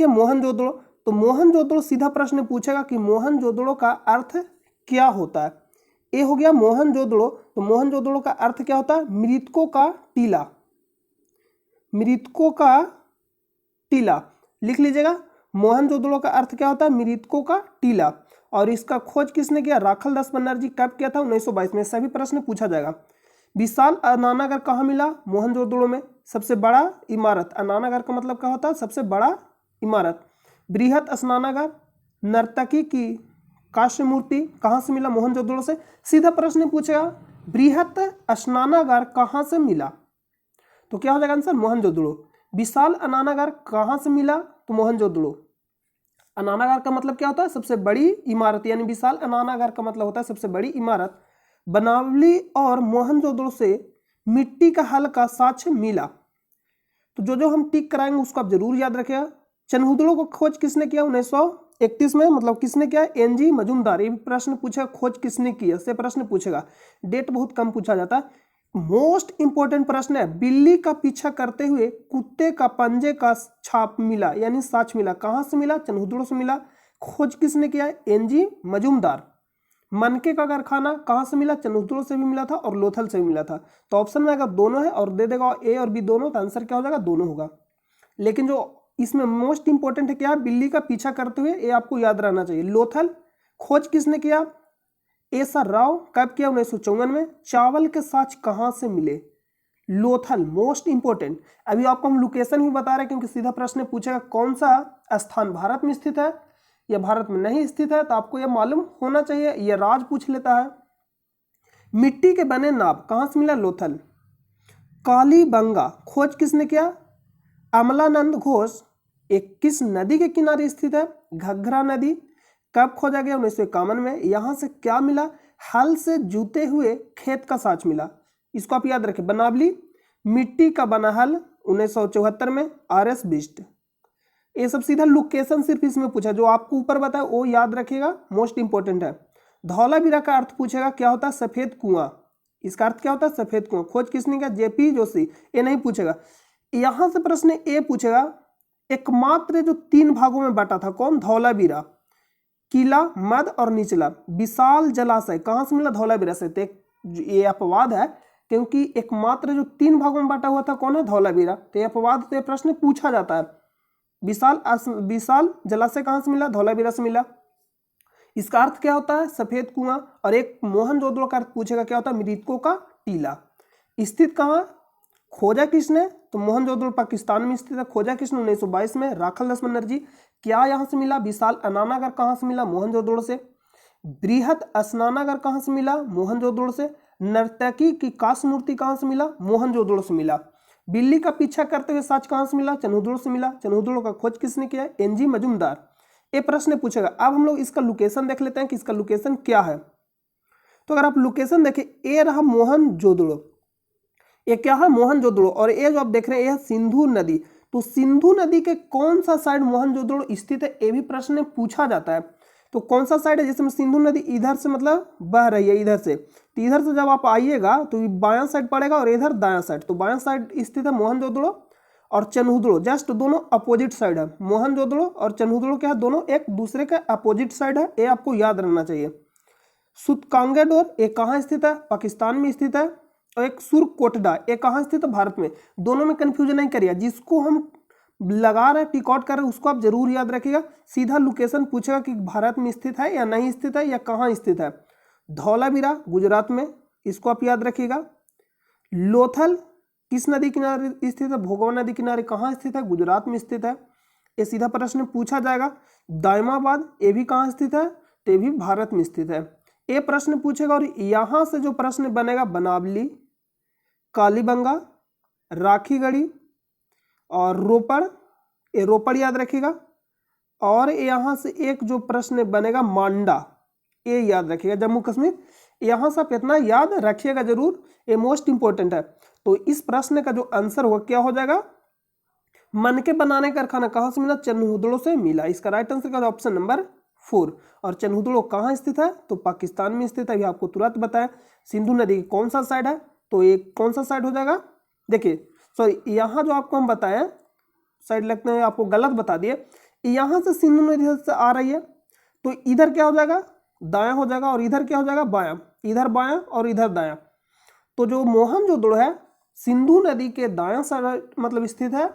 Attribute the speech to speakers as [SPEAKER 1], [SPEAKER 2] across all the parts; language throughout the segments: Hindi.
[SPEAKER 1] देखिए मोहनजोदड़ो, तो मोहनजोदड़ो सीधा प्रश्न पूछेगा कि मोहनजोदड़ो का अर्थ क्या होता है। ये हो गया मोहनजोदड़ो। तो मोहनजोदड़ो का अर्थ क्या होता है? मृतकों का टीला, मृतकों का टीला लिख लीजिएगा। मोहनजोदड़ो का अर्थ क्या होता है? मृतकों का टीला। और इसका खोज किसने किया? राखल दास बनर्जी। कब किया था? 1922 में। सभी प्रश्न पूछा जाएगा। विशाल स्नानागार कहाँ मिला? मोहनजोदड़ो में। सबसे बड़ा इमारत, स्नानागार का मतलब क्या होता है? सबसे बड़ा इमारत। बृहत स्नानागार, नर्तकी की काष्य मूर्ति कहाँ से मिला? मोहनजोदड़ो से। सीधा प्रश्न पूछेगा बृहत स्नानागार कहाँ से मिला, तो क्या हो जाएगा आंसर? मोहनजोदड़ो। विशाल स्नानागार कहाँ से मिला? तो मोहनजोदड़ो। स्नानागार का मतलब क्या होता है? सबसे बड़ी इमारत, यानी विशाल स्नानागार का मतलब होता है सबसे बड़ी इमारत। बनावली और मोहनजोदड़ो से मिट्टी का हल्का साक्ष्य मिला। तो जो जो हम टिक कराएंगे उसको आप जरूर याद रखिएगा। चनहुदड़ो को खोज किसने किया? 1931 में। मतलब किसने किया? एनजी मजूमदार। ये भी प्रश्न पूछेगा खोज किसने किया, से प्रश्न पूछेगा। डेट बहुत कम पूछा जाता है। मोस्ट इंपॉर्टेंट प्रश्न है, बिल्ली का पीछा करते हुए कुत्ते का पंजे का छाप मिला, यानी साक्ष्य मिला। कहां से मिला? चनहुदड़ो से मिला। खोज किसने किया? एनजी मजूमदार। मनके का कारखाना कहां से मिला? चनहुदड़ो से भी मिला था और लोथल से भी मिला था। तो ऑप्शन में अगर दोनों है और दे देगा ए और बी दोनों, तो आंसर क्या हो जाएगा? दोनों होगा। लेकिन जो इसमें मोस्ट इंपॉर्टेंट है क्या? बिल्ली का पीछा करते हुए, ये आपको याद रहना चाहिए। लोथल खोज किसने किया? S R Rao. कब किया? 1954 में। चावल के साक्ष्य कहां से मिले? लोथल। Most important. अभी आपको हम लोकेशन भी बता रहे हैं क्योंकि सीधा प्रश्न पूछेगा कौन सा स्थान भारत में स्थित है या भारत में नहीं स्थित है, तो आपको यह मालूम होना चाहिए। यह राज पूछ लेता है। मिट्टी के बने नाव कहां से मिला? लोथल। कालीबंगा खोज किसने किया? अमलानंद घोष। एक किस नदी के किनारे स्थित है? घग्घरा नदी। कब खोजा गया? 1951 में। यहां से क्या मिला? हल से जूते हुए खेत का साक्ष्य मिला। इसको आप याद रखें। बनावली मिट्टी का बना हल 1974 में। RS बिस्ट। ये सब सीधा लोकेशन सिर्फ इसमें पूछा, जो आपको ऊपर बताया वो याद रखिएगा, मोस्ट इंपॉर्टेंट है। धौलावीरा का अर्थ पूछेगा क्या होता है? सफेद कुआं। इसका अर्थ क्या होता है? सफेद कुआं। खोज किसने किया? JP जोशी। ये नहीं पूछेगा। यहां से प्रश्न ए पूछेगा, एकमात्र जो 3 भागों में बटा था, कौन? धौलावीरा। किला, मध्य और निचला। विशाल जलाशय कहां से मिला? धौलावीरा से। ये अपवाद है क्योंकि एकमात्र जो 3 भागों में बांटा हुआ था, कौन है? धौलावीरा। तो ये अपवाद, तो ये प्रश्न पूछा जाता है। विशाल जलाशय कहां से मिला? धौलावीरा से मिला। इसका अर्थ क्या होता है? सफेद कुआं। और एक मोहनजोदड़ो का अर्थ पूछेगा क्या होता है? मृतकों का टीला। स्थित कहां? खोजा किसने? तो मोहनजोदड़ो पाकिस्तान में स्थित है। खोजा किसने? 1922 में। राखल दास बनर्जी। क्या यहां से मिला? विशाल स्नानागार कहां से मिला? मोहनजोदड़ो से। बृहत स्नानागार कहां से मिला? मोहनजोदड़ो से। नर्तकी की काष्य मूर्ति कहां से मिला? मोहनजोदड़ो से मिला। बिल्ली का पीछा करते हुए साक्ष्य कहां से मिला? चनहुदड़ो से मिला। चनहुदड़ो का खोज किसने किया? एनजी मजूमदार। ये प्रश्न पूछेगा। अब हम लोग इसका लोकेशन देख लेते हैं कि इसका लोकेशन क्या है। तो अगर आप लोकेशन देखें, ए रहा मोहनजोदड़ो, ये क्या है? मोहनजोदड़ो। और ये जो आप देख रहे हैं, यह सिंधु नदी। तो सिंधु नदी के कौन सा साइड मोहनजोदड़ो स्थित है, ये भी प्रश्न पूछा जाता है। तो कौन सा साइड है? जैसे सिंधु नदी इधर से मतलब बह रही है, इधर से। तो इधर से जब आप आइएगा तो बायां साइड पड़ेगा और इधर दायां साइड। तो बायां साइड स्थित है मोहनजोदड़ो और चनहुदड़ो। जस्ट दोनों अपोजिट साइड है। मोहनजोदड़ो और चनहुदड़ो क्या है? दोनों एक दूसरे के अपोजिट साइड है। ये आपको याद रहना चाहिए। सुतकांगेडोर ये कहाँ स्थित है? पाकिस्तान में स्थित है। और एक सुरकोटडा ये कहाँ स्थित है? भारत में। दोनों में कंफ्यूजन नहीं करिए। जिसको हम लगा रहे टिक आउट कर रहे हैं उसको आप जरूर याद रखिएगा। सीधा लोकेशन पूछेगा कि भारत में स्थित है या नहीं स्थित है या कहाँ स्थित है। धौलावीरा गुजरात में, इसको आप याद रखिएगा। लोथल किस नदी किनारे स्थित है? भोगवा नदी किनारे। कहाँ स्थित है? गुजरात में स्थित है। ये सीधा प्रश्न पूछा जाएगा। दायमाबाद ये भी कहाँ स्थित है? तो ये भी भारत में स्थित है। ये प्रश्न पूछेगा। और यहां से जो प्रश्न बनेगा, बनावली, कालीबंगा, राखीगढ़ी और रोपड़, ये रोपड़ याद रखिएगा। और यहां से एक जो प्रश्न बनेगा मांडा, ये याद रखिएगा, जम्मू कश्मीर। यहां से आप इतना याद रखिएगा जरूर, ये मोस्ट इंपॉर्टेंट है। तो इस प्रश्न का जो आंसर होगा क्या हो जाएगा? मनके बनाने का कारखाना कहां से मिला? चनहुदड़ो से मिला। इसका राइट आंसर का ऑप्शन नंबर 4। और चनहुदड़ो कहाँ स्थित है? तो पाकिस्तान में स्थित है। अभी आपको तुरंत बताया। सिंधु नदी कौन सा साइड है? तो ये कौन सा साइड हो जाएगा? देखिए, सॉरी, यहाँ जो आपको हम बताया साइड लगते हैं आपको गलत बता दिए। यहाँ से सिंधु नदी से आ रही है तो इधर क्या हो जाएगा, दायां हो जाएगा, और इधर क्या हो जाएगा, बायां। इधर बायां और इधर दायां। तो जो मोहनजोदड़ो है सिंधु नदी के दायां साइड मतलब स्थित है,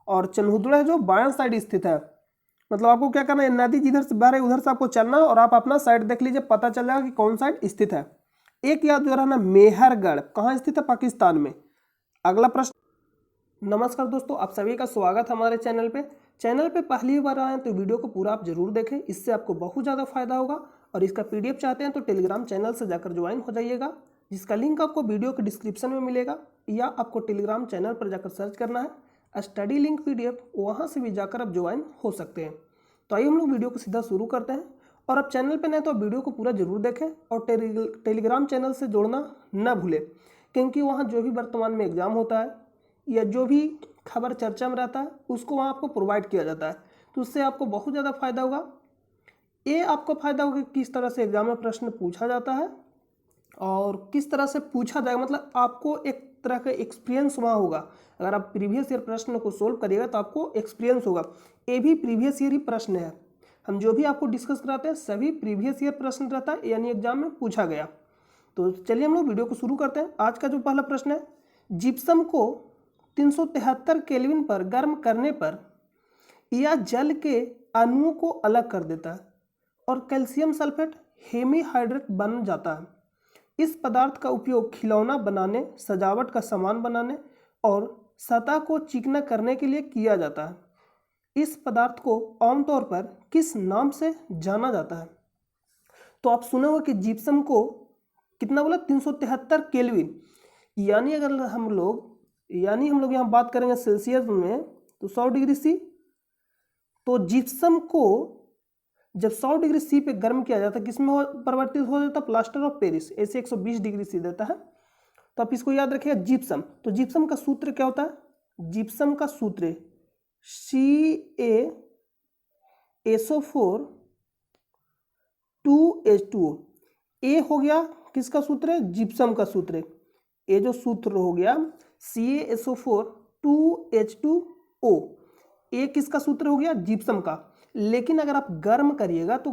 [SPEAKER 1] और चन्हुदड़ो है जो बायां साइड स्थित है। मतलब आपको क्या करना है, नदी जिधर से बह रही है उधर से आपको चलना है, और आप अपना साइड देख लीजिए, पता चल जाएगा कि कौन साइड स्थित है। एक याद जो रहना, मेहरगढ़ कहाँ स्थित है, पाकिस्तान में। अगला प्रश्न। नमस्कार दोस्तों, आप सभी का स्वागत है हमारे चैनल पे। चैनल पे पहली बार आए तो वीडियो को पूरा आप जरूर देखें, इससे आपको बहुत ज़्यादा फायदा होगा। और इसका पीडीएफ चाहते हैं तो टेलीग्राम चैनल से जाकर ज्वाइन हो जाइएगा, जिसका लिंक आपको वीडियो के डिस्क्रिप्शन में मिलेगा, या आपको टेलीग्राम चैनल पर जाकर सर्च करना है स्टडी लिंक पीडीएफ, वहाँ से भी जाकर आप ज्वाइन हो सकते हैं। तो आइए हम लोग वीडियो को सीधा शुरू करते हैं। और आप चैनल पर नए तो वीडियो को पूरा जरूर देखें, और टेलीग्राम चैनल से जोड़ना न भूलें, क्योंकि वहाँ जो भी वर्तमान में एग्जाम होता है या जो भी खबर चर्चा में रहता है उसको वहाँ आपको प्रोवाइड किया जाता है। तो उससे आपको बहुत ज़्यादा फायदा होगा। ये आपको फायदा होगा कि किस तरह से एग्जाम में प्रश्न पूछा जाता है और किस तरह से पूछा जाएगा, मतलब आपको एक तरह का एक्सपीरियंस वहाँ होगा। अगर आप प्रीवियस ईयर प्रश्न को सोल्व करिएगा तो आपको एक्सपीरियंस होगा। ये भी प्रीवियस ईयर ही प्रश्न है, हम जो भी आपको डिस्कस कराते हैं सभी प्रीवियस ईयर प्रश्न रहता है, यानी एग्जाम में पूछा गया। तो चलिए हम लोग वीडियो को शुरू करते हैं। आज का जो पहला प्रश्न है, जिप्सम को 373 केल्विन पर गर्म करने पर यह जल के अणुओं को अलग कर देता है और कैल्शियम सल्फेट हेमीहाइड्रेट बन जाता है। इस पदार्थ का उपयोग खिलौना बनाने, सजावट का सामान बनाने और सतह को चिकना करने के लिए किया जाता है। इस पदार्थ को आमतौर पर किस नाम से जाना जाता है? तो आप सुना होगा कि जिप्सम को कितना बोला, 373 केल्विन, यानी अगर हम लोग यहाँ बात करेंगे सेल्सियस में तो 100 डिग्री सी। तो जिप्सम को जब 100 डिग्री सी पे गर्म किया जाता है किसमें परिवर्तित हो जाता है, प्लास्टर ऑफ पेरिस, ऐसे 120 डिग्री सी देता है। तो आप इसको याद रखिएगा, जिप्सम। तो जिप्सम का सूत्र क्या होता है, जिप्सम का सूत्र CaSO4 2H2O। ए हो गया किसका सूत्र है, जिप्सम का सूत्र। ये जो सूत्र हो गया CaSO4 2H2O, ये किसका सूत्र हो गया, जिप्सम का। लेकिन अगर आप गर्म करिएगा तो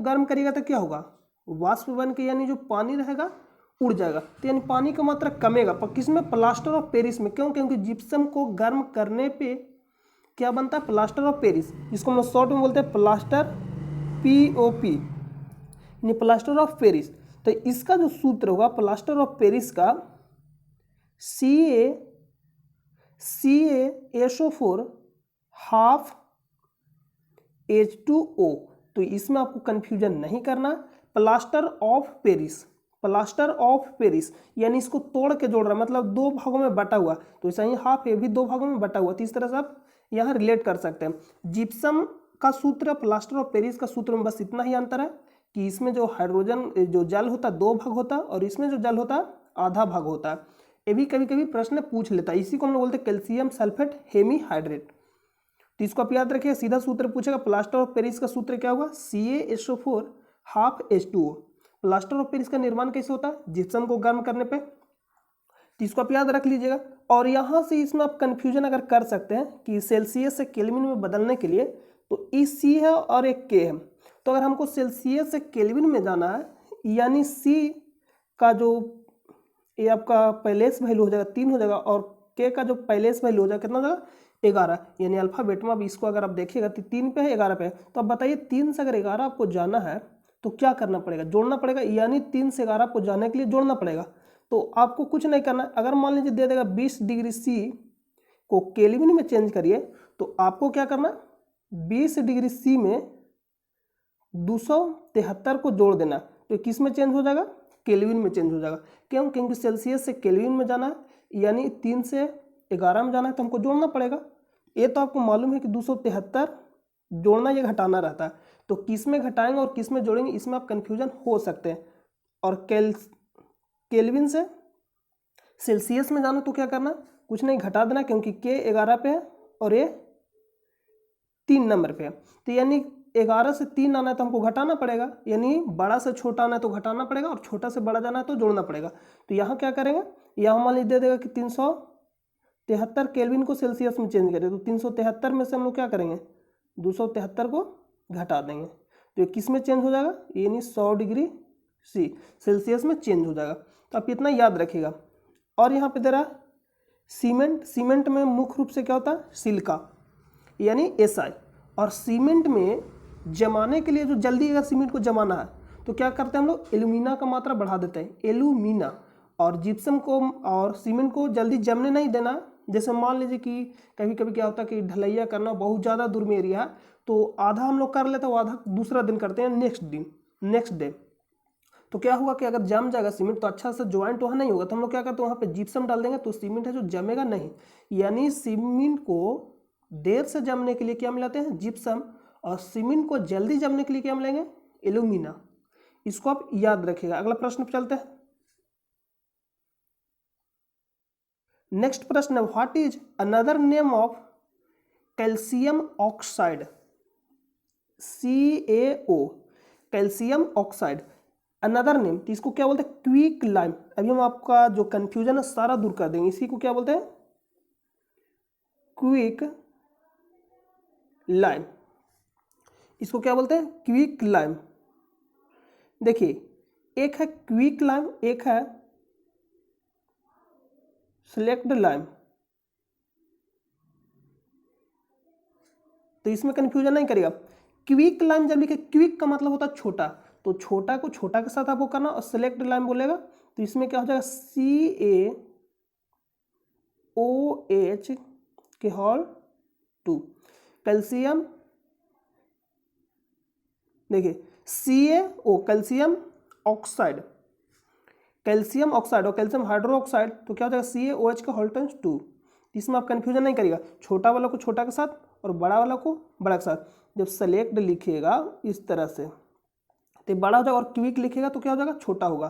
[SPEAKER 1] क्या होगा, वाष्प बन के यानी जो पानी रहेगा उड़ जाएगा, तो यानी पानी का मात्रा कमेगा। पर किसमें, प्लास्टर ऑफ पेरिस में। क्यों, क्योंकि जिप्सम को गर्म करने पे क्या बनता है, प्लास्टर ऑफ पेरिस, जिसको हम लोग शॉर्ट में बोलते हैं प्लास्टर, POP, यानी प्लास्टर ऑफ पेरिस। तो इसका जो सूत्र होगा प्लास्टर ऑफ पेरिस का CaSO4 हाफ H2O। तो इसमें आपको कंफ्यूजन नहीं करना। Plaster of Paris, plaster of Paris यानी इसको तोड़ के जोड़ रहा है, मतलब दो भागों में बटा हुआ। तो ऐसा ही हाफ, ये भी दो भागों में बटा हुआ। तो इस तरह से आप यहाँ रिलेट कर सकते हैं। जिप्सम का सूत्र, प्लास्टर ऑफ पेरिस का सूत्र में बस इतना ही अंतर है कि इसमें जो हाइड्रोजन जो जल होता है 2 भाग होता है, और इसमें जो जल होता है आधा भाग होता है। ये भी कभी कभी प्रश्न पूछ लेता है। इसी को हम लोग बोलते हैं कैल्शियम सल्फेट हेमीहाइड्रेट। तो इसको आप याद रखिए, सीधा सूत्र पूछेगा। प्लास्टर ऑफ पेरिस का सूत्र क्या होगा, CaSO4 half H2O। Plaster of Paris का निर्माण कैसे होता है, जिप्सम को गर्म करने पे। तो इसको आप याद रख लीजिएगा। और यहाँ से इसमें आप कंफ्यूजन अगर कर सकते हैं कि सेल्सियस से केल्विन में बदलने के लिए तो ई C है और एक K है। तो अगर हमको सेल्सियस से केल्विन में जाना है, यानी C का जो ये आपका पहलेस वैल्यू हो जाएगा 3 हो जाएगा, और K का जो पहलेस वैल्यू हो जाएगा कितना हो जाएगा 11, यानी अल्फाबेट में। अब इसको अगर आप देखिएगा तो 3 पे है 11 पे है। तो अब बताइए 3 से अगर 11 आपको जाना है तो क्या करना पड़ेगा, जोड़ना पड़ेगा, यानी 3 से 11 आपको जाने के लिए जोड़ना पड़ेगा। तो आपको कुछ नहीं करना। अगर मान लीजिए दे देगा 20 डिग्री C को केल्विन में चेंज करिए, तो आपको क्या करना, 20 डिग्री C में 273 को जोड़ देना। तो किस में चेंज हो जाएगा, केल्विन में चेंज हो जाएगा। क्यों, क्योंकि सेल्सियस से केल्विन में जाना है, यानी 3 से 11 में जाना है, तो हमको जोड़ना पड़ेगा। ये तो आपको मालूम है कि 273 जोड़ना या घटाना रहता है। तो किस में घटाएंगे और किस में जोड़ेंगे, इसमें आप कंफ्यूजन हो सकते हैं। और केल्विन से सेल्सियस में जाना तो क्या करना, कुछ नहीं, घटा देना, क्योंकि K 11 पे है और ये 3 नंबर पे है। तो यानी 11 से 3 आना है तो हमको घटाना पड़ेगा, यानी बड़ा से छोटा आना है तो घटाना पड़ेगा, और छोटा से बड़ा जाना है तो जोड़ना पड़ेगा। तो यहाँ क्या करेंगे, यहाँ मान लीजिए दे देगा कि 373 केल्विन को सेल्सियस में चेंज करें, तो 373 में से हम लोग क्या करेंगे 273 को घटा देंगे तो ये किस में चेंज हो जाएगा, यानी 100 डिग्री सेल्सियस में चेंज हो जाएगा। तो आप इतना याद रखिएगा। और यहाँ पे दे रहा है सीमेंट, सीमेंट में मुख्य रूप से क्या होता है, सिलिका यानी SI। और सीमेंट में जमाने के लिए जो जल्दी अगर सीमेंट को जमाना है तो क्या करते हैं हम लोग, एल्यूमिना का मात्रा बढ़ा देते हैं, एल्यूमिना। और जिप्सम को और सीमेंट को जल्दी जमने नहीं देना। जैसे मान लीजिए कि कभी कभी क्या होता है कि ढलैया करना बहुत ज़्यादा दूर में एरिया है तो आधा हम लोग कर लेते हैं, आधा दूसरा दिन करते हैं, नेक्स्ट डे। तो क्या हुआ कि अगर जम जाएगा सीमेंट तो अच्छा से ज्वाइंट वहाँ नहीं होगा, तो हम लोग क्या करते हैं वहाँ पे जिप्सम डाल देंगे तो सीमेंट है जो जमेगा नहीं। यानी सीमेंट को देर से जमने के लिए क्या मिलाते हैं, जिप्सम। और सीमेंट को जल्दी जमने के लिए क्या मिलेंगे, एल्यूमिना। इसको आप याद रखिएगा। अगला प्रश्न पे चलते हैं। नेक्स्ट प्रश्न है, what is another name of calcium oxide, CaO, calcium oxide. Another name, तो इसको क्या बोलते हैं, क्विक लाइम। अभी हम आपका जो कंफ्यूजन है सारा दूर कर देंगे। इसी को क्या बोलते हैं, क्विक लाइम। इसको क्या बोलते हैं, क्विक लाइम। देखिए एक है क्विक लाइम, एक है सेलेक्ट लाइम। तो इसमें कंफ्यूजन नहीं करिएगा। क्विक लाइम जब लिखे, क्विक का मतलब होता है छोटा, तो छोटा को छोटा के साथ आपको करना। और सेलेक्ट लाइम बोलेगा तो इसमें क्या हो जाएगा, CaOH के होल 2 कैल्शियम। देखिए CaO calcium oxide, calcium oxide और कैल्शियम हाइड्रोक्साइड, तो क्या हो जाएगा CaOH का होल टाइम्स 2। इसमें आप कंफ्यूजन नहीं करिएगा, छोटा वाला को छोटा के साथ और बड़ा वाला को बड़ा के साथ। जब सेलेक्ट लिखिएगा इस तरह से तो बड़ा हो जाएगा, और क्विक लिखेगा तो क्या हो जाएगा, छोटा होगा।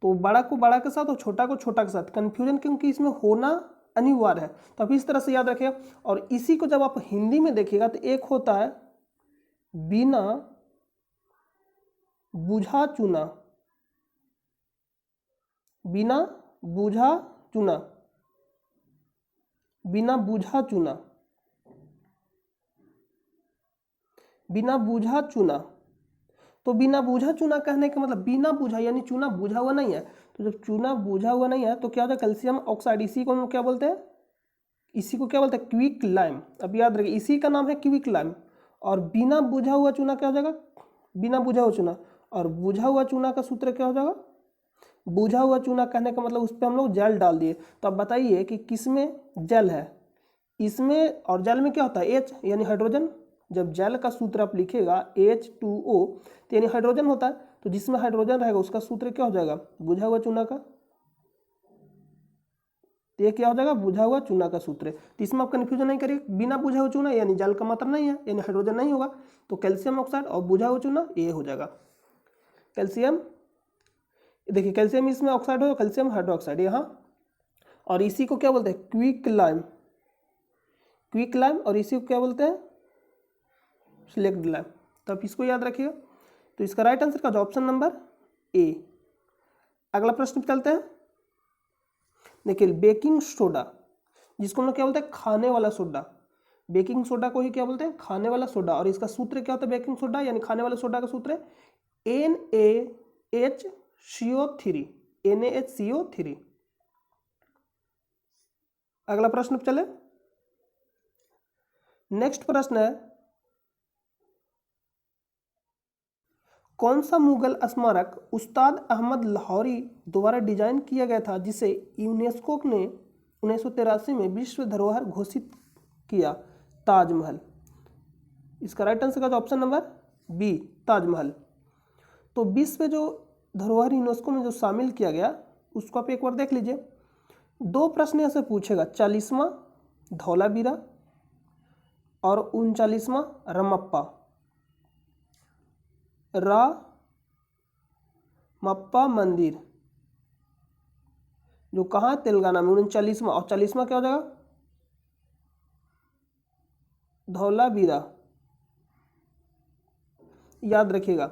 [SPEAKER 1] तो बड़ा को बड़ा के साथ और छोटा को छोटा के साथ, कंफ्यूजन क्योंकि इसमें होना अनिवार्य है, तो आप इस तरह से याद रखिएगा। और इसी को जब आप हिंदी में देखिएगा तो एक होता है बिना बुझा चुना, बिना बुझा चुना, बिना बुझा चुना, बिना बुझा चुना। तो बिना बुझा चुना कहने का मतलब बिना बुझा यानी चूना बुझा हुआ नहीं है। तो जब चूना बुझा हुआ नहीं है तो क्या होता है, कैल्शियम ऑक्साइड। इसी को हम क्या बोलते हैं, इसी को क्या बोलते हैं, क्विक लाइम। अब याद रखिए इसी का नाम है क्विक लाइम। और बिना बुझा हुआ चूना क्या हो जाएगा, बिना बुझा हुआ चूना। और बुझा हुआ चूना का सूत्र क्या हो जाएगा, बुझा हुआ चूना कहने का मतलब उस पर हम लोग जल डाल दिए। तो अब बताइए कि किसमें जल है, इसमें। और जल में क्या होता है, H यानी हाइड्रोजन। जब जल का सूत्र आप लिखेगा H2O तो यानी हाइड्रोजन होता है। तो जिसमें हाइड्रोजन रहेगा उसका सूत्र क्या हो जाएगा, बुझा हुआ चूना का। तो ये क्या हो जाएगा, बुझा हुआ चूना का सूत्र। तो इसमें आप कन्फ्यूजन नहीं करिए, बिना बुझा हुआ चूना यानी जल का मात्रा नहीं है, यानी हाइड्रोजन नहीं होगा। तो कैल्शियम ऑक्साइड और बुझा हुआ चूना ये हो जाएगा कैल्शियम। देखिए कैल्शियम इसमें ऑक्साइड हो, कैल्शियम हाइड्रोक्साइड यहाँ। और इसी को क्या बोलते हैं, क्विक लाइम, क्विक लाइम। और इसी को क्या बोलते हैं, सिलेक्ट लाइम। तो आप इसको याद रखिएगा। तो इसका राइट आंसर का जो ऑप्शन नंबर A। अगला प्रश्न पे चलते हैं। देखिए बेकिंग सोडा, जिसको हम लोग क्या बोलते हैं, खाने वाला सोडा। बेकिंग सोडा को ही क्या बोलते हैं, खाने वाला सोडा। और इसका सूत्र क्या होता है, बेकिंग सोडा यानी खाने वाले सोडा का सूत्र है NaHCO3, NaHCO3। अगला प्रश्न पे चले। नेक्स्ट प्रश्न है, कौन सा मुगल स्मारक उस्ताद अहमद लाहौरी द्वारा डिजाइन किया गया था जिसे यूनेस्को ने 1983 में विश्व धरोहर घोषित किया, ताजमहल। इसका राइट आंसर का जो ऑप्शन नंबर B, ताजमहल। तो विश्व जो धरोहर यूनेस्को में जो शामिल किया गया उसको आप एक बार देख लीजिए। 2 प्रश्न ऐसे पूछेगा, 40वां धौलावीरा और 39वां रमप्पा, रामप्पा मंदिर जो कहाँ, तेलंगाना में, 39वां। और 40वां क्या हो जाएगा, धौलावीरा। याद रखिएगा।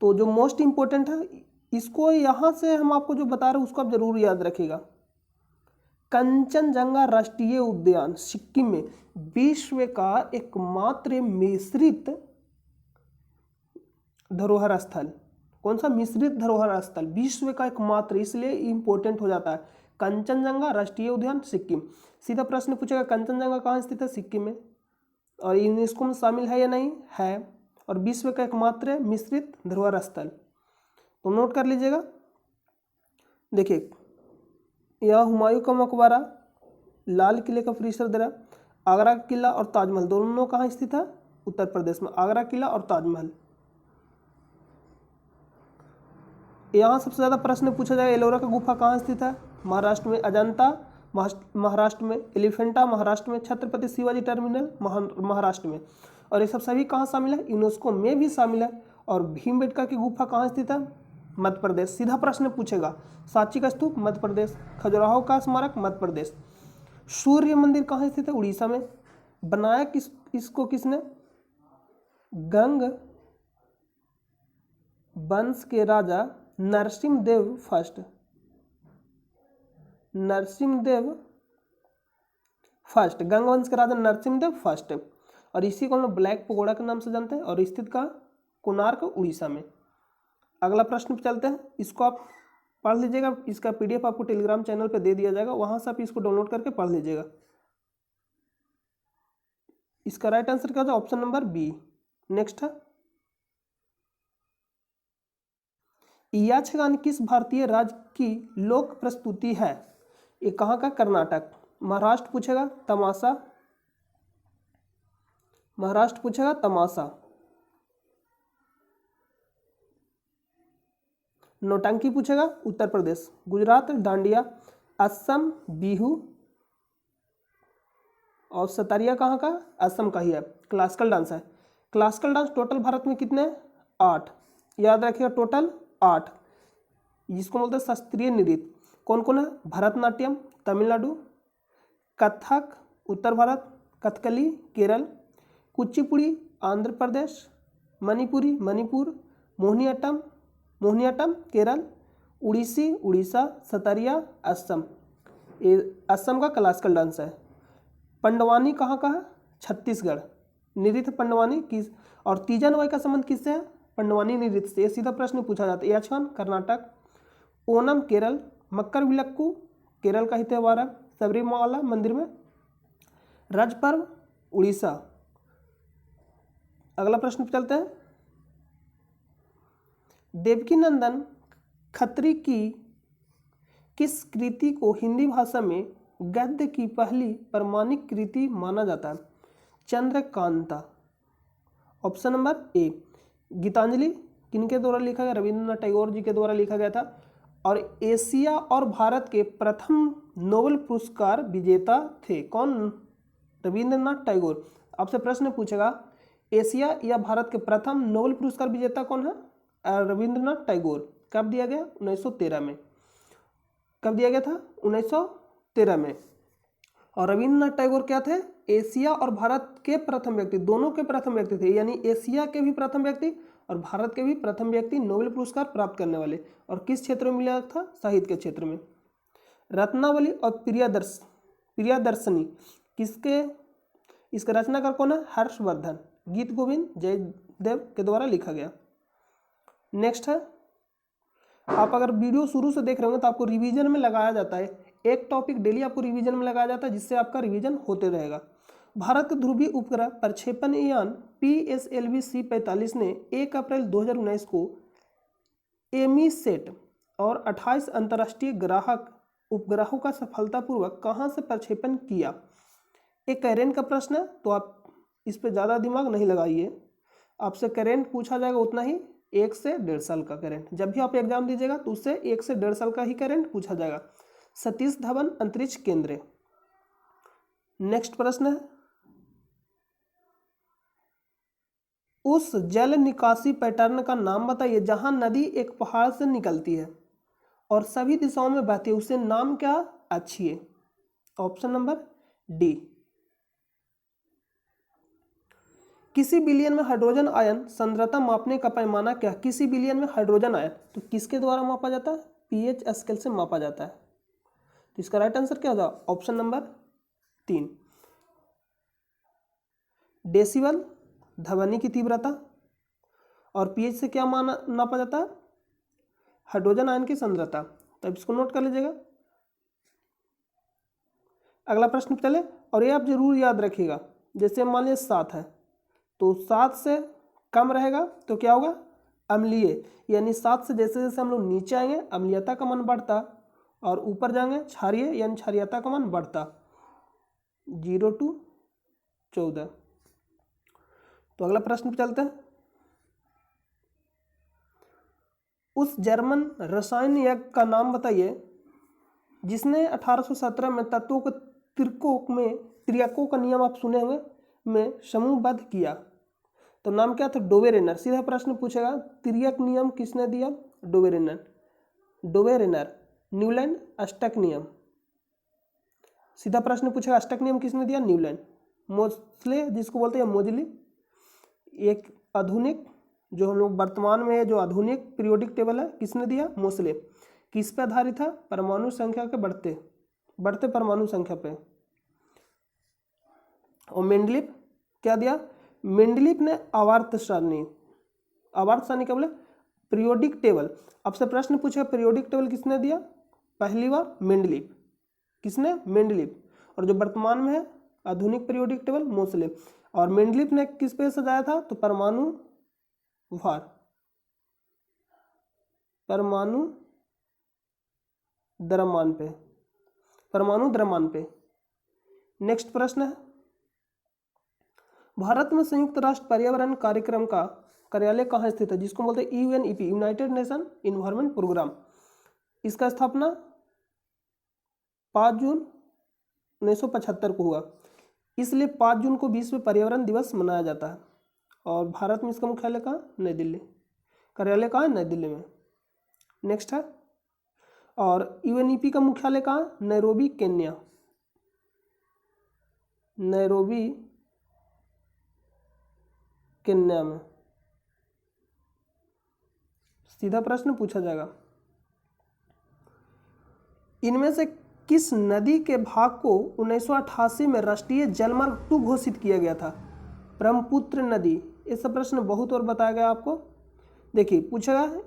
[SPEAKER 1] तो जो मोस्ट इंपॉर्टेंट है इसको यहाँ से हम आपको जो बता रहे हैं उसको आप जरूर याद रखिएगा। कंचनजंगा राष्ट्रीय उद्यान सिक्किम में विश्व का एकमात्र मिश्रित धरोहर स्थल। कौन सा? मिश्रित धरोहर स्थल, विश्व का एकमात्र, इसलिए इंपॉर्टेंट हो जाता है। कंचनजंगा राष्ट्रीय उद्यान सिक्किम। सीधा प्रश्न पूछेगा कंचनजंगा कहाँ स्थित है? सिक्किम में। और यूनेस्को में शामिल है या नहीं? है। और विश्व का एकमात्र मिश्रित धरोहर स्थल, तो नोट कर लीजिएगा। देखिए, यह हुमायूं का मकबरा, लाल किले का परिसर दरा, आगरा का किला और ताजमहल दोनों कहाँ स्थित है? उत्तर प्रदेश में, आगरा किला और ताजमहल। यहाँ सबसे ज़्यादा प्रश्न पूछा जाएगा एलोरा का गुफा कहाँ स्थित है? महाराष्ट्र में। अजंता महाराष्ट्र में। एलिफेंटा महाराष्ट्र में। छत्रपति शिवाजी टर्मिनल महाराष्ट्र में। और ये सब सभी कहाँ शामिल है? यूनेस्को में भी शामिल है। और भीमबेटका की गुफा कहाँ स्थित है? मध्य प्रदेश। सीधा प्रश्न पूछेगा। सांची का स्तूप मध्य प्रदेश। खजुराहो का स्मारक मध्य प्रदेश। सूर्य मंदिर कहाँ स्थित है? उड़ीसा में। बनाया इसको किसने? गंग वंश के राजा नरसिंहदेव फर्स्ट। गंग वंश के राजा नरसिंहदेव फर्स्ट। और इसी को हम लोग ब्लैक पगोड़ा के नाम से जानते हैं। और स्थित का कोणार्क उड़ीसा में। अगला प्रश्न पे चलते हैं। इसको आप पढ़ लीजिएगा। इसका पीडीएफ आपको टेलीग्राम चैनल पे दे दिया जाएगा, वहां से आप इसको डाउनलोड करके पढ़ लीजिएगा। इसका राइट आंसर क्या होगा? Option number B. नेक्स्ट है, यक्षगान किस भारतीय राज्य की लोक प्रस्तुति है? ये कहाँ का? कर्नाटक। महाराष्ट्र पूछेगा तमाशा। महाराष्ट्र पूछेगा तमाशा। नौटंकी पूछेगा उत्तर प्रदेश। गुजरात डांडिया। असम बिहू। और सतारिया कहाँ का? असम का ही है। क्लासिकल डांस है। क्लासिकल डांस टोटल भारत में कितने? 8। याद रखिएगा, टोटल 8, जिसको बोलते हैं शास्त्रीय नृत्य। कौन कौन है? भरतनाट्यम तमिलनाडु, कथक उत्तर भारत, कथकली केरल, कुचिपुड़ी आंध्र प्रदेश, मणिपुरी मणिपुर, मोहिनीअट्टम केरल, उड़ीसी उड़ीसा, सतारिया असम। ये असम का क्लासिकल डांस है। पंडवानी कहाँ का है? छत्तीसगढ़। नृत्य पंडवानी किस और तीजा नवाई का संबंध किससे है? पंडवानी नृत्य से। सीधा प्रश्न पूछा जाता है। यक्षगान कर्नाटक। ओनम केरल। मकर विलक्कू केरल का ही त्यौहार है, सबरीमाला मंदिर में। रज पर्व उड़ीसा। अगला प्रश्न पे चलते हैं। देवकीनंदन खत्री की किस कृति को हिंदी भाषा में गद्य की पहली प्रमाणिक कृति माना जाता है? Chandrakanta. Option number A. Gitanjali किनके द्वारा लिखा गया? रविंद्रनाथ टैगोर जी के द्वारा लिखा गया था। और एशिया और भारत के प्रथम नोबेल पुरस्कार विजेता थे कौन? रविंद्रनाथ टैगोर। आपसे प्रश्न पूछेगा एशिया या भारत के प्रथम नोबेल पुरस्कार विजेता कौन है? रविंद्रनाथ टैगोर। कब दिया गया? 1913 में। कब दिया गया था? 1913 में। और रविंद्रनाथ टैगोर क्या थे? एशिया और भारत के प्रथम व्यक्ति, दोनों के प्रथम व्यक्ति थे। यानी एशिया के भी प्रथम व्यक्ति और भारत के भी प्रथम व्यक्ति नोबेल पुरस्कार प्राप्त करने वाले। और किस क्षेत्र में मिला था? साहित्य के क्षेत्र में। रत्नावली और प्रियदर्शनी किसके? इसका रचनाकार कौन है? हर्षवर्धन। गीत गोविंद जयदेव के द्वारा लिखा गया। नेक्स्ट है, आप अगर वीडियो शुरू से देख रहे होंगे तो आपको रिवीजन में लगाया जाता है। एक टॉपिक डेली आपको रिवीजन में लगाया जाता है, जिससे आपका रिवीजन होते रहेगा। भारत के ध्रुवीय उपग्रह प्रक्षेपण यान PSLV C-45 ने 1 अप्रैल 2019 को एमीसेट और 28 अंतर्राष्ट्रीय उपग्रहों का सफलतापूर्वक कहां से प्रक्षेपण किया? एक करेंट का प्रश्न है, तो आप इस पर ज़्यादा दिमाग नहीं लगाइए। आपसे करेंट पूछा जाएगा उतना ही, 1 से 1.5 साल का करेंट। जब भी आप एग्जाम दीजिएगा तो उससे 1 से 1.5 साल का ही करेंट पूछा जाएगा। सतीश धवन अंतरिक्ष केंद्र। नेक्स्ट प्रश्न है, उस जल निकासी पैटर्न का नाम बताइए जहां नदी एक पहाड़ से निकलती है और सभी दिशाओं में बहती है, उसे नाम क्या? अच्छी। Option number D. किसी विलयन में हाइड्रोजन आयन सांद्रता मापने का पैमाना क्या? किसी विलयन में हाइड्रोजन आयन तो किसके द्वारा मापा जाता है? pH स्केल से मापा जाता है। तो इसका राइट आंसर क्या होगा? Option number 3। डेसिबल ध्वनि की तीव्रता, और पीएच से क्या नापा जाता है? हाइड्रोजन आयन की सांद्रता। तो अब इसको नोट कर लीजिएगा। अगला प्रश्न चले, और ये आप जरूर याद रखिएगा। जैसे मान लीजिए 7 है, तो 7 से कम रहेगा तो क्या होगा? अम्लीय। यानी 7 से जैसे जैसे हम लोग नीचे आएंगे अम्लीयता का मान बढ़ता, और ऊपर जाएंगे क्षारीय यानी क्षारीयता का मान बढ़ता। 0 to 14। तो अगला प्रश्न पे चलते हैं। उस जर्मन रसायन यज्ञ का नाम बताइए जिसने 1817 में तत्वों को त्रिकों का नियम आप सुने होंगे में समूहबद्ध किया। तो नाम क्या था? डोबेरेनर। सीधा प्रश्न पूछेगा, त्रियक नियम किसने दिया? डोबेरेनर। न्यूलैंड अष्टक नियम। सीधा प्रश्न पूछेगा, अष्टक नियम किसने दिया? न्यूलैंड। मोस्ले जिसको बोलते हैं मोजली, एक आधुनिक जो हम लोग वर्तमान में जो आधुनिक पीरियोडिक टेबल है किसने दिया? मोस्ले। किस पे आधारित था? परमाणु संख्या के बढ़ते परमाणु संख्या पे। और मेंडलीफ क्या दिया? मेंडलीफ ने आवर्त सारणी क्या बोले? Periodic table. आपसे प्रश्न पूछा पीरियोडिक टेबल किसने दिया? पहली बार मेंडलीफ। किसने? मेंडलीफ। और जो वर्तमान में है आधुनिक पीरियोडिक टेबल मोस्ले। और मेंडलीफ ने किस पे सजाया था? तो परमाणु द्रव्यमान पे। नेक्स्ट प्रश्न है, भारत में संयुक्त राष्ट्र पर्यावरण कार्यक्रम का कार्यालय कहाँ स्थित है? जिसको बोलते हैं UNEP, united nation environment programme. इसका स्थापना 5 जून 1975 को हुआ, इसलिए 5 जून को विश्व पर्यावरण दिवस मनाया जाता है। और भारत में इसका मुख्यालय कहाँ? नई दिल्ली। कार्यालय कहाँ है? नई दिल्ली में। नेक्स्ट है, और यूएनईपी का मुख्यालय कहाँ? Nairobi Kenya. नैरोबी केन्या में। सीधा प्रश्न पूछा जाएगा, इनमें से किस नदी के भाग को 1988 में राष्ट्रीय जलमार्ग 2 घोषित किया गया था? ब्रह्मपुत्र नदी। ऐसा प्रश्न बहुत और बताया गया आपको। देखिए पूछेगा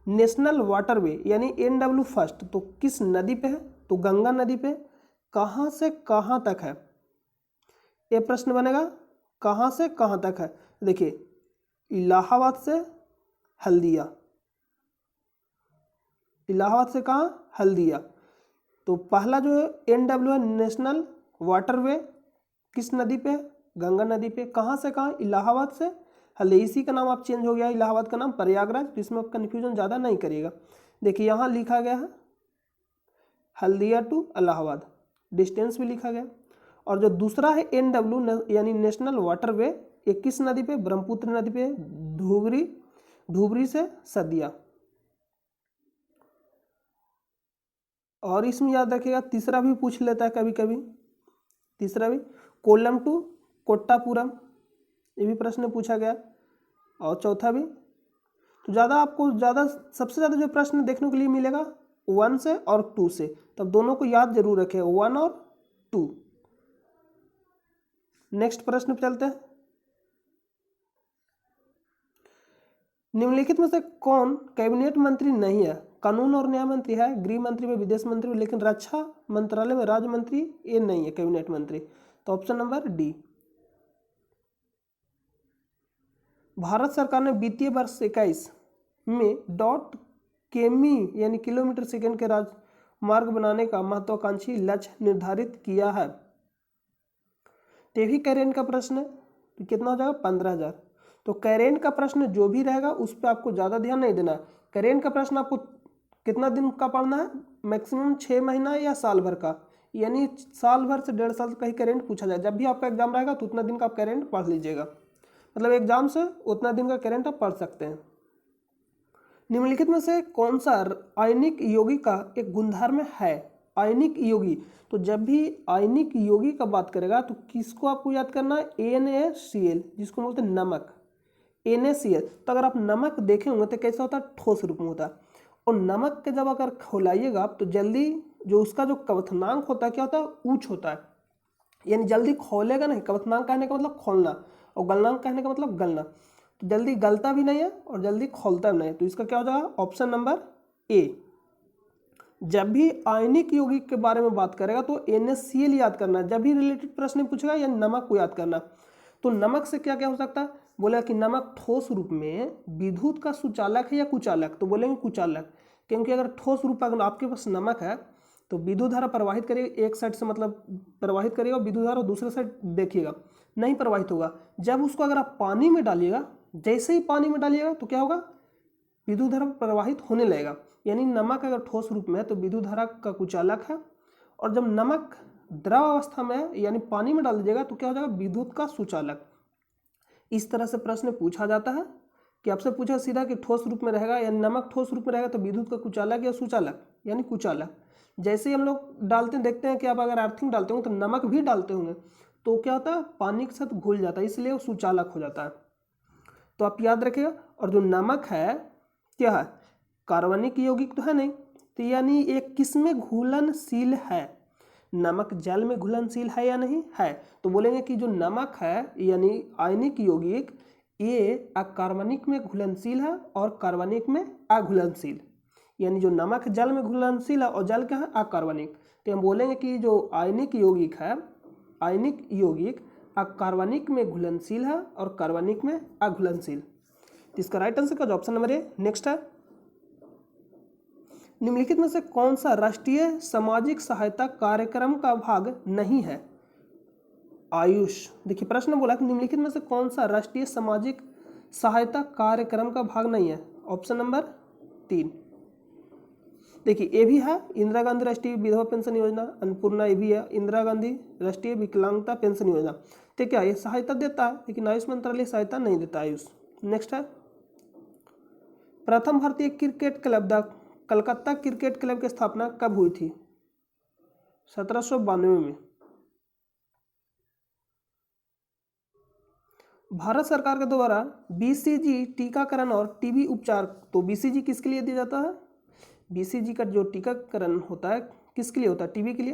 [SPEAKER 1] नेशनल वाटरवे यानी NW फर्स्ट, तो किस नदी पे है? तो गंगा नदी पे। कहाँ से कहाँ तक है? ये प्रश्न बनेगा, कहाँ से कहाँ तक है? देखिए इलाहाबाद से हल्दिया। इलाहाबाद से कहाँ? हल्दिया। तो पहला जो NW है नेशनल वाटरवे किस नदी पे? गंगा नदी पे। कहाँ से कहाँ? इलाहाबाद से हल्दिया। इसी का नाम आप चेंज हो गया, इलाहाबाद का नाम प्रयागराज, जिसमें आप कन्फ्यूजन ज़्यादा नहीं करिएगा। देखिए यहाँ लिखा गया है हल्दिया टू इलाहाबाद, डिस्टेंस भी लिखा गया। और जो दूसरा है NW यानी नेशनल वाटरवे, ये किस नदी पे? ब्रह्मपुत्र नदी पे, धुबरी से सदिया। और इसमें याद रखिएगा तीसरा भी पूछ लेता है कभी कभी, तीसरा भी कोल्लम टू कोट्टापुरम, ये भी प्रश्न पूछा गया। और चौथा भी। तो आपको सबसे ज़्यादा जो प्रश्न देखने के लिए मिलेगा 1 से और 2 से, तब दोनों को याद जरूर रखें, 1 और 2। नेक्स्ट प्रश्न पे चलते हैं। निम्नलिखित में से कौन कैबिनेट मंत्री नहीं है? कानून और न्याय मंत्री है, गृह मंत्री में विदेश मंत्री, लेकिन रक्षा मंत्रालय में राज्य मंत्री ये नहीं है कैबिनेट मंत्री। तो ऑप्शन नंबर डी। भारत सरकार ने वित्तीय वर्ष 21 में .केमी यानी किलोमीटर सेकंड के राजमार्ग बनाने का महत्वाकांक्षी लक्ष्य निर्धारित किया है। भी कैरेन का प्रश्न है, तो कितना हो जाएगा? 15,000। तो कैरेन का प्रश्न जो भी रहेगा उस पर आपको ज़्यादा ध्यान नहीं देना। कैरेन का प्रश्न आपको कितना दिन का पढ़ना है? मैक्सिमम 6 महीना या साल भर का, यानी साल भर से 1.5 साल का ही करेंट पूछा जाए। जब भी आपका एग्जाम रहेगा तो उतना दिन का आप करेंट पढ़ लीजिएगा, मतलब एग्जाम से उतना दिन का करेंट आप पढ़ सकते हैं। निम्नलिखित में से कौन सा आयनिक यौगिक का एक गुणधर्म है? आयनिक यौगिक, तो जब भी आयनिक यौगिक का बात करेगा तो किसको आपको याद करना है? NaCl, जिसको बोलते हैं नमक, NaCl। तो अगर आप नमक देखे होंगे तो कैसा होता है? ठोस रूप में होता है। और नमक के जब अगर खौलाइएगा आप तो जल्दी जो उसका जो क्वथनांक होता है क्या होता है, उच्च होता है, यानी जल्दी खोलेगा नहीं। क्वथनांक कहने का मतलब खोलना, और गलनांक कहने का मतलब गलना। तो जल्दी गलता भी नहीं है और जल्दी खोलता भी नहीं है, तो इसका क्या हो जाएगा, ऑप्शन नंबर ए। जब भी आयनिक यौगिक के बारे में बात करेगा तो NaCl याद करना, जब भी रिलेटेड प्रश्न पूछेगा या नमक को याद करना। तो नमक से क्या क्या हो सकता है, बोला कि नमक ठोस रूप में विद्युत का सुचालक है या कुचालक, तो बोलेंगे कुचालक, क्योंकि अगर ठोस रूप अगर आपके पास नमक है तो विद्युत धारा प्रवाहित करेगा, एक साइड से मतलब प्रवाहित करेगा, विद्युत धारा दूसरे साइड देखिएगा नहीं प्रवाहित होगा। जब उसको अगर आप पानी में डालिएगा, जैसे ही पानी में डालिएगा तो क्या होगा, विद्युत धारा प्रवाहित होने लगेगा। यानी नमक अगर ठोस रूप में है तो विद्युत धारा का कुचालक है, और जब नमक द्रव अवस्था में है यानी पानी में डाल दीजिएगा तो क्या हो जाएगा, विद्युत का सुचालक। इस तरह से प्रश्न पूछा जाता है कि आपसे पूछा सीधा कि ठोस रूप में रहेगा, यानी नमक ठोस रूप में रहेगा तो विद्युत का कुचालक या सुचालक, यानी कुचालक। जैसे ही हम लोग डालते हैं, देखते हैं कि आप अगर अर्थिंग डालते होंगे तो नमक भी डालते होंगे, तो क्या होता है, पानी के साथ घुल जाता है, इसलिए वो सुचालक हो जाता है। तो आप याद रखिएगा। और जो नमक है क्या है, कार्बनिक यौगिक तो है नहीं, तो यानी एक किस में घुलनशील है, नमक जल में घुलनशील है या नहीं है, तो बोलेंगे कि जो नमक है यानी आयनिक यौगिक ये अकार्बनिक में घुलनशील है और कार्बनिक में अघुलनशील। यानी जो नमक जल में घुलनशील है और जल क्या है, अकार्बनिक। तो हम बोलेंगे कि जो आयनिक यौगिक है, आयनिक यौगिक अकार्बनिक में घुलनशील है और कार्बनिक में अघुलनशील। तो इसका राइट आंसर का जो ऑप्शन नंबर ए। नेक्स्ट है, निम्नलिखित में से कौन सा राष्ट्रीय सामाजिक सहायता कार्यक्रम का भाग नहीं है, आयुष। देखिए प्रश्न बोला कि निम्नलिखित में से कौन सा राष्ट्रीय सामाजिक सहायता कार्यक्रम का भाग नहीं है, ऑप्शन नंबर 3। देखिए ये भी है इंदिरा गांधी राष्ट्रीय विधवा पेंशन योजना, अन्नपूर्णा ये भी है इंदिरा गांधी राष्ट्रीय विकलांगता पेंशन योजना। तो क्या ये सहायता देता है, लेकिन आयुष मंत्रालय सहायता नहीं देता आयुष। नेक्स्ट है, प्रथम भारतीय cricket club Calcutta cricket club की स्थापना कब हुई थी, 1792 में। भारत सरकार के द्वारा BCG टीकाकरण और टीबी उपचार, तो BCG किसके लिए दिया जाता है, BCG का जो टीकाकरण होता है किसके लिए होता है, टीबी के लिए।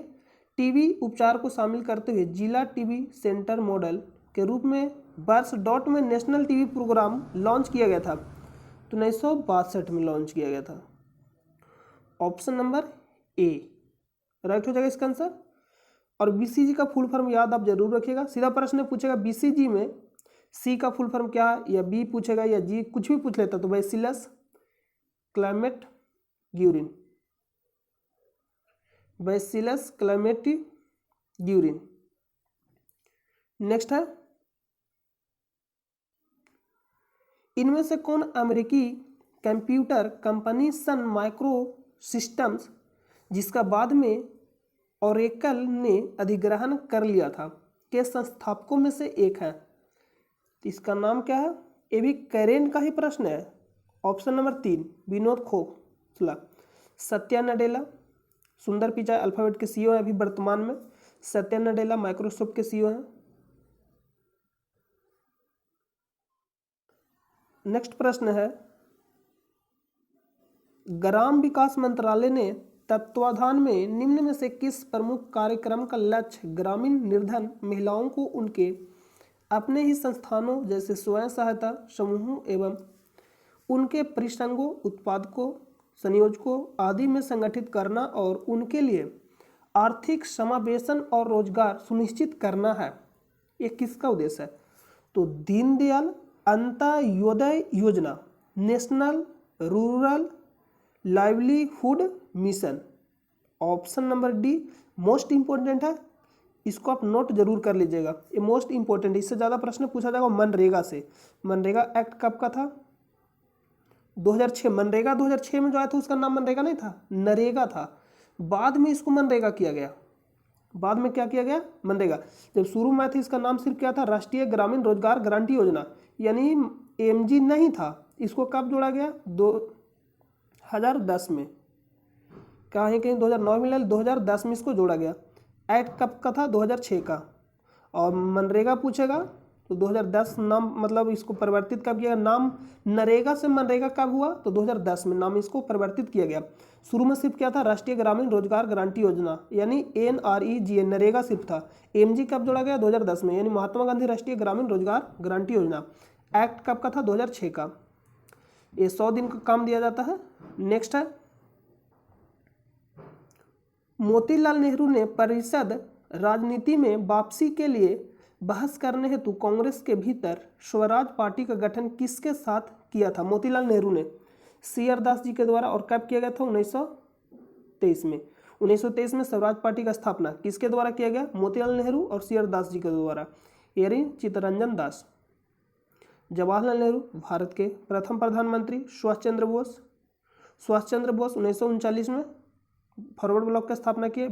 [SPEAKER 1] टीबी उपचार को शामिल करते हुए जिला टीबी सेंटर मॉडल के रूप में वर्ष डॉट में नेशनल टीबी प्रोग्राम लॉन्च किया गया था, तो 1962 में लॉन्च किया गया था। ऑप्शन नंबर ए राइट हो जाएगा इसका आंसर। और BCG का फुल फॉर्म याद आप जरूर रखिएगा, सीधा प्रश्न पूछेगा BCG में C का फुल फॉर्म क्या है, या B पूछेगा या G, कुछ भी पूछ लेता तो Bacillus Calmette Guerin, Bacillus Calmette Guerin. Next है, इनमें से कौन अमेरिकी computer company Sun Microsystems, जिसका बाद में ओरेकल ने अधिग्रहण कर लिया था, के संस्थापकों में से एक है, तो इसका नाम क्या है, ये भी करेंट का ही प्रश्न है। Option number 3 Vinod Khosla. Satya Nadella, Sundar Pichai Alphabet के CEO हैं अभी वर्तमान में, सत्या नडेला माइक्रोसॉफ्ट के CEO हैं। नेक्स्ट प्रश्न है, ग्राम विकास मंत्रालय ने तत्वाधान में निम्न में से किस प्रमुख कार्यक्रम का लक्ष्य ग्रामीण निर्धन महिलाओं को उनके अपने ही संस्थानों जैसे स्वयं सहायता समूहों एवं उनके परिसंघों, उत्पादकों, संयोजकों आदि में संगठित करना और उनके लिए आर्थिक समावेशन और रोजगार सुनिश्चित करना है। ये किसका उद्देश्य है, तो दीनदयाल अंत्योदय योजना, national rural livelihood mission. Option number D most important है, इसको आप नोट जरूर कर लीजिएगा, ये मोस्ट इंपॉर्टेंट है। इससे ज़्यादा प्रश्न पूछा जाएगा मनरेगा से। मनरेगा एक्ट कब का था, 2006। मनरेगा 2006 में जो आया था उसका नाम मनरेगा नहीं था, नरेगा था। बाद में इसको मनरेगा किया गया, बाद में क्या किया गया, मनरेगा। जब शुरू में थी इसका नाम सिर्फ क्या था, राष्ट्रीय ग्रामीण रोजगार गारंटी योजना, यानी AMG नहीं था। इसको कब जोड़ा गया, 2010 में, कहीं 2009 में, 2010 में इसको जोड़ा गया। एक्ट कब का था, 2006 का। और मनरेगा पूछेगा तो 2010 नाम मतलब इसको परिवर्तित कब किया गया? नाम नरेगा से मनरेगा कब हुआ? तो 2010 में नाम इसको परिवर्तित किया गया। शुरू में सिर्फ क्या था? राष्ट्रीय ग्रामीण रोजगार गारंटी योजना यानी NREGA, नरेगा सिर्फ था। MG कब जोड़ा गया? 2010 में, यानी महात्मा गांधी राष्ट्रीय ग्रामीण रोजगार गारंटी योजना। एक्ट कब का था? 2006 का। ये 100 दिन का काम दिया जाता है। नेक्स्ट है, मोतीलाल नेहरू ने परिषद राजनीति में वापसी के लिए बहस करने हेतु कांग्रेस के भीतर स्वराज पार्टी का गठन किसके साथ किया था? मोतीलाल नेहरू ने CR दास जी के द्वारा। और कब किया गया था? 1923 में। 1923 में स्वराज पार्टी का स्थापना किसके द्वारा किया गया? मोतीलाल नेहरू और CR दास जी के द्वारा, यानी चित्तरंजन दास। जवाहरलाल नेहरू भारत के प्रथम प्रधानमंत्री। सुभाष चंद्र बोस 1939 में फॉरवर्ड ब्लॉक की स्थापना की।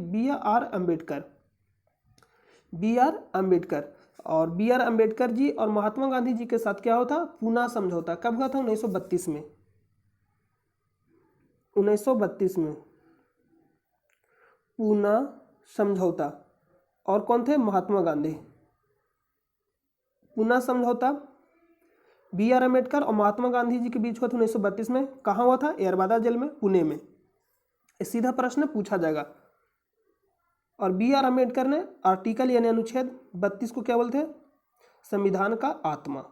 [SPEAKER 1] BR अम्बेडकर और BR अम्बेडकर जी और महात्मा गांधी जी के साथ क्या होता? पूना समझौता। कब हुआ था? 1932 में। 1932 में पूना समझौता। और कौन थे? महात्मा गांधी। पूना समझौता BR अम्बेडकर और महात्मा गांधी जी के बीच हुआ था 1932 में। कहाँ हुआ था? एरबादा जेल में, पुणे में। सीधा प्रश्न पूछा जाएगा। और BR अम्बेडकर ने आर्टिकल यानी अनुच्छेद 32 को क्या बोलते हैं? संविधान का आत्मा।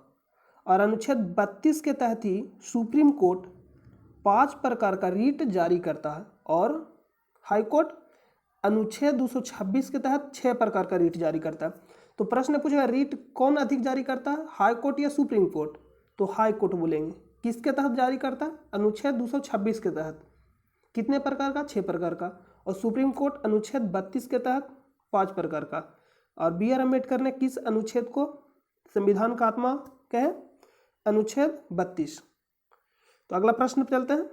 [SPEAKER 1] और अनुच्छेद 32 के तहत ही सुप्रीम कोर्ट 5 प्रकार का रीट जारी करता है और हाईकोर्ट अनुच्छेद 226 के तहत 6 प्रकार का रीट जारी करता है। तो प्रश्न पूछेगा रीट कौन अधिक जारी करता है, हाईकोर्ट या सुप्रीम कोर्ट? तो हाईकोर्ट बोलेंगे। किसके तहत जारी करता है? अनुच्छेद 226 के तहत। कितने प्रकार का? 6 प्रकार का। और सुप्रीम कोर्ट अनुच्छेद 32 के तहत 5 प्रकार का। और BR अम्बेडकर ने किस अनुच्छेद को संविधान का आत्मा कहे? अनुच्छेद 32। तो अगला प्रश्न पर चलते हैं।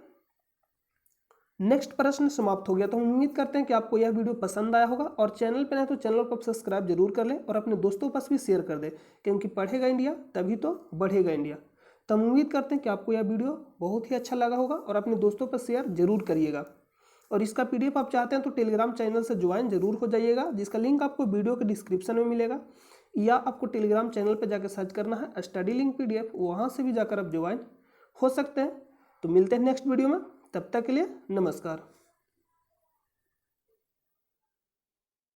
[SPEAKER 1] नेक्स्ट प्रश्न समाप्त हो गया। तो हम उम्मीद करते हैं कि आपको यह वीडियो पसंद आया होगा। और चैनल पर नहीं तो चैनल को सब्सक्राइब जरूर कर लें और अपने दोस्तों के पास भी शेयर कर दें, क्योंकि पढ़ेगा इंडिया तभी तो बढ़ेगा इंडिया। तो हम उम्मीद करते हैं कि आपको यह वीडियो बहुत ही अच्छा लगा होगा और अपने दोस्तों पर शेयर जरूर करिएगा। और इसका PDF आप चाहते हैं तो टेलीग्राम चैनल से ज्वाइन जरूर हो जाइएगा, जिसका लिंक आपको वीडियो के डिस्क्रिप्शन में मिलेगा, या आपको टेलीग्राम चैनल पर जाकर सर्च करना है स्टडी लिंक PDF, वहाँ से भी जाकर आप ज्वाइन हो सकते हैं। तो मिलते हैं नेक्स्ट वीडियो में, तब तक के लिए नमस्कार।